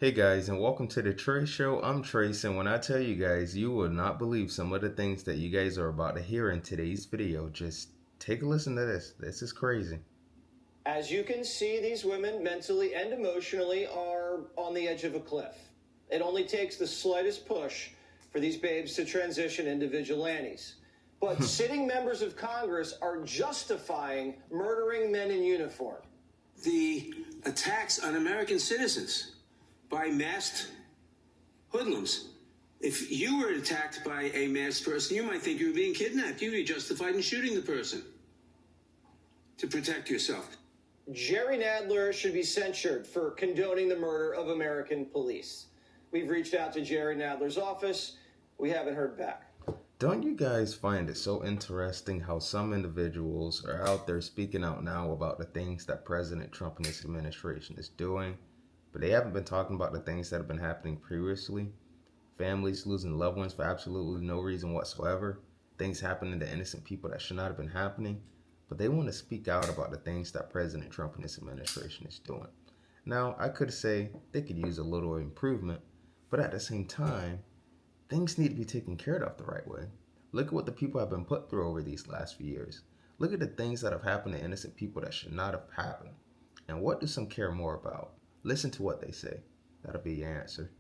Hey guys, and welcome to the Trace Show. I'm Trace, and when I tell you guys, you will not believe some of the things that you guys are about to hear in today's video. Just take a listen to this. This is crazy. As you can see, these women, mentally and emotionally, are on the edge of a cliff. It only takes the slightest push for these babes to transition into vigilantes. But sitting members of Congress are justifying murdering men in uniform. The attacks on American citizens by masked hoodlums. If you were attacked by a masked person, you might think you were being kidnapped. You'd be justified in shooting the person to protect yourself. Jerry Nadler should be censured for condoning the murder of American police. We've reached out to Jerry Nadler's office. We haven't heard back. Don't you guys find it so interesting how some individuals are out there speaking out now about the things that President Trump and his administration is doing, but they haven't been talking about the things that have been happening previously? Families losing loved ones for absolutely no reason whatsoever. Things happening to innocent people that should not have been happening. But they want to speak out about the things that President Trump and his administration is doing. Now, I could say they could use a little improvement, but at the same time, things need to be taken care of the right way. Look at what the people have been put through over these last few years. Look at the things that have happened to innocent people that should not have happened. And what do some care more about? Listen to what they say. That'll be your answer.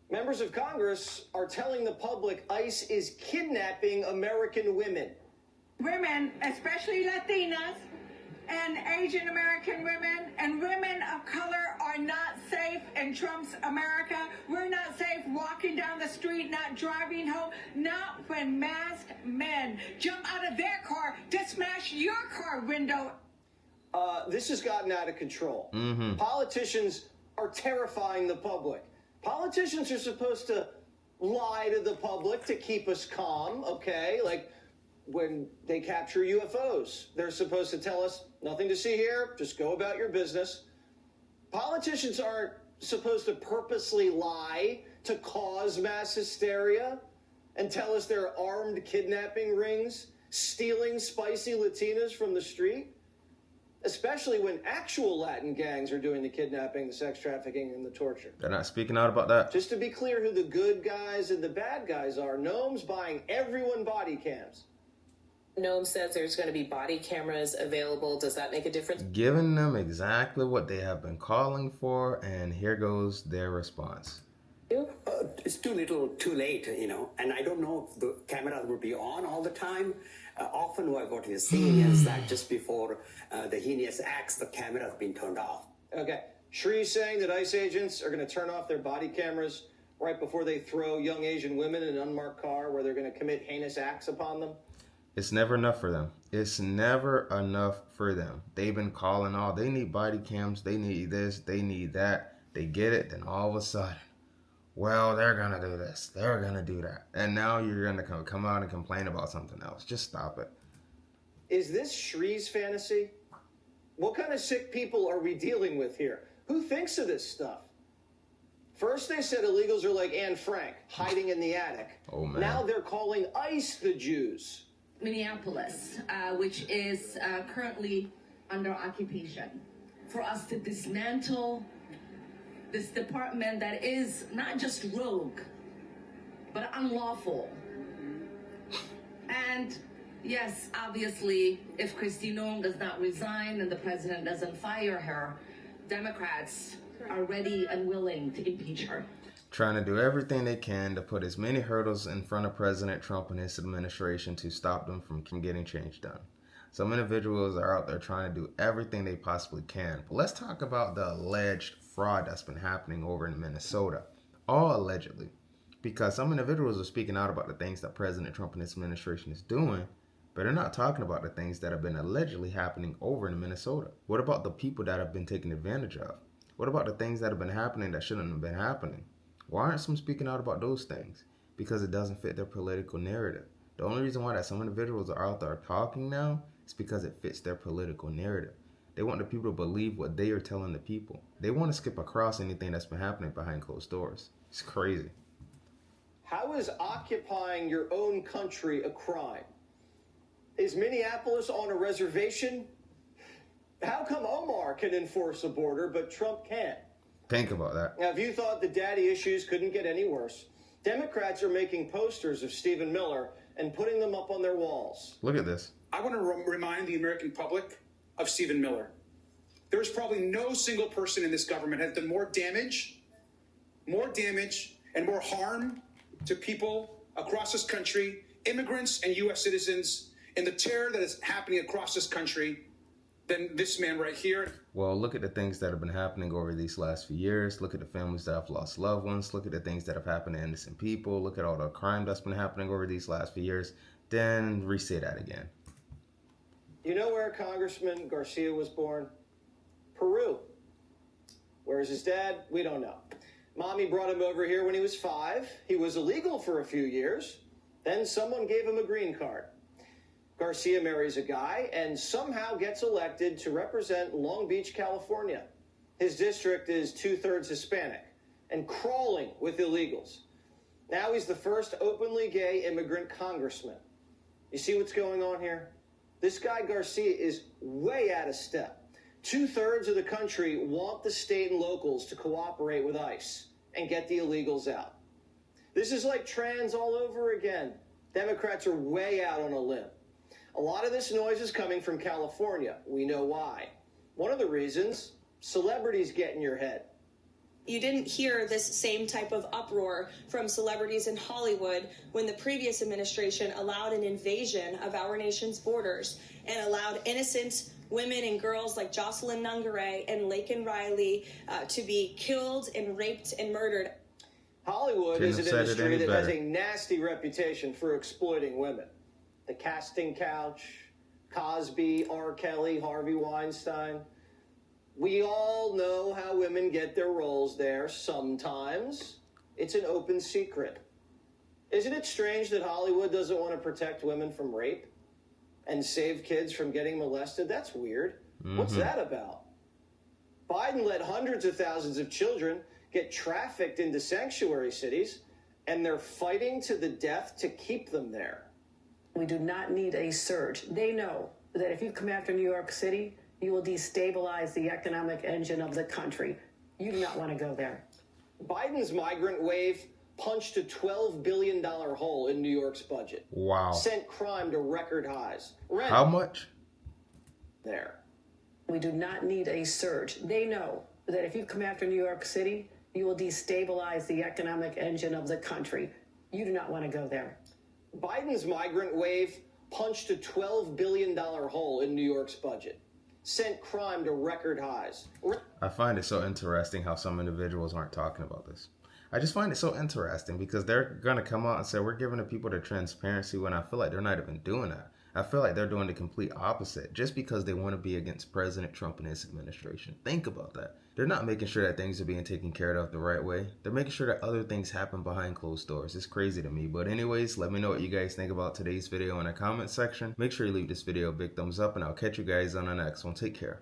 Members of Congress are telling the public ICE is kidnapping American women. Women, especially Latinas and Asian American women and women of color, are not safe in Trump's America. We're not safe walking down the street, not driving home, not when masked men jump out of their car to smash your car window. This has gotten out of control. Politicians are terrifying the public. Politicians are supposed to lie to the public to keep us calm, okay? Like when they capture UFOs, they're supposed to tell us nothing to see here, just go about your business. Politicians aren't supposed to purposely lie to cause mass hysteria and tell us there are armed kidnapping rings stealing spicy Latinas from the street. Especially when actual Latin gangs are doing the kidnapping, the sex trafficking, and the torture. They're not speaking out about that. Just to be clear who the good guys and the bad guys are, Noam's buying everyone body cams. Noam says there's going to be body cameras available. Does that make a difference? Giving them exactly what they have been calling for, and here goes their response. It's too little, too late, and I don't know if the cameras will be on all the time. Often what we're seeing is that just before the heinous acts, the camera has been turned off. Okay. Shree's saying that ICE agents are going to turn off their body cameras right before they throw young Asian women in an unmarked car where they're going to commit heinous acts upon them. It's never enough for them. It's never enough for them. They've been calling all. They need body cams. They need this. They need that. They get it. Then all of a sudden, well, they're going to do this. They're going to do that. And now you're going to come out and complain about something else. Just stop it. Is this Shree's fantasy? What kind of sick people are we dealing with here? Who thinks of this stuff? First they said illegals are like Anne Frank, hiding in the attic. Oh, man. Now they're calling ICE the Jews. Minneapolis, which is currently under occupation. For us to dismantle this department that is not just rogue, but unlawful. And yes, obviously, if Kristi Noem does not resign and the president doesn't fire her, Democrats are ready and willing to impeach her. Trying to do everything they can to put as many hurdles in front of President Trump and his administration to stop them from getting change done. Some individuals are out there trying to do everything they possibly can. But let's talk about the alleged fraud that's been happening over in Minnesota. All allegedly. Because some individuals are speaking out about the things that President Trump and his administration is doing, but they're not talking about the things that have been allegedly happening over in Minnesota. What about the people that have been taken advantage of? What about the things that have been happening that shouldn't have been happening? Why aren't some speaking out about those things? Because it doesn't fit their political narrative. The only reason why that some individuals are out there talking now is because it fits their political narrative. They want the people to believe what they are telling the people. They want to skip across anything that's been happening behind closed doors. It's crazy. How is occupying your own country a crime? Is Minneapolis on a reservation? How come Omar can enforce a border but Trump can't? Think about that. Now, if you thought the daddy issues couldn't get any worse, Democrats are making posters of Stephen Miller and putting them up on their walls. Look at this. I want to remind the American public of Stephen Miller. There's probably no single person in this government has done more damage and more harm to people across this country, immigrants and U.S. citizens, and the terror that is happening across this country than this man right here. Well, look at the things that have been happening over these last few years. Look at the families that have lost loved ones. Look at the things that have happened to innocent people. Look at all the crime that's been happening over these last few years. Then re-say that again. You know where Congressman Garcia was born? Peru. Where's his dad? We don't know. Mommy brought him over here when he was 5. He was illegal for a few years. Then someone gave him a green card. Garcia marries a guy and somehow gets elected to represent Long Beach, California. His district is 2/3 Hispanic and crawling with illegals. Now he's the first openly gay immigrant congressman. You see what's going on here? This guy Garcia is way out of step. 2/3 of the country want the state and locals to cooperate with ICE and get the illegals out. This is like trans all over again. Democrats are way out on a limb. A lot of this noise is coming from California. We know why. One of the reasons, celebrities get in your head. You didn't hear this same type of uproar from celebrities in Hollywood when the previous administration allowed an invasion of our nation's borders and allowed innocent women and girls like Jocelyn Nungaray and Laken Riley to be killed and raped and murdered. Hollywood Couldn't is an have said it industry any that has better. a nasty reputation for exploiting women. The casting couch, Cosby, R. Kelly, Harvey Weinstein. We all know how women get their roles there. Sometimes it's an open secret. Isn't it strange that Hollywood doesn't want to protect women from rape and save kids from getting molested? That's weird. What's that about? Biden let hundreds of thousands of children get trafficked into sanctuary cities, and they're fighting to the death to keep them there. We do not need a surge. They know that if you come after New York City, you will destabilize the economic engine of the country. You do not want to go there. Biden's migrant wave punched a $12 billion hole in New York's budget. Wow. Sent crime to record highs. Rent How much? there. We do not need a surge. They know that if you come after New York City, you will destabilize the economic engine of the country. You do not want to go there. Biden's migrant wave punched a $12 billion hole in New York's budget. Sent crime to record highs. I find it so interesting how some individuals aren't talking about this. I just find it so interesting because they're going to come out and say, we're giving the people the transparency when I feel like they're not even doing that. I feel like they're doing the complete opposite just because they want to be against President Trump and his administration. Think about that. They're not making sure that things are being taken care of the right way. They're making sure that other things happen behind closed doors. It's crazy to me. But anyways, let me know what you guys think about today's video in the comment section. Make sure you leave this video a big thumbs up and I'll catch you guys on the next one. Take care.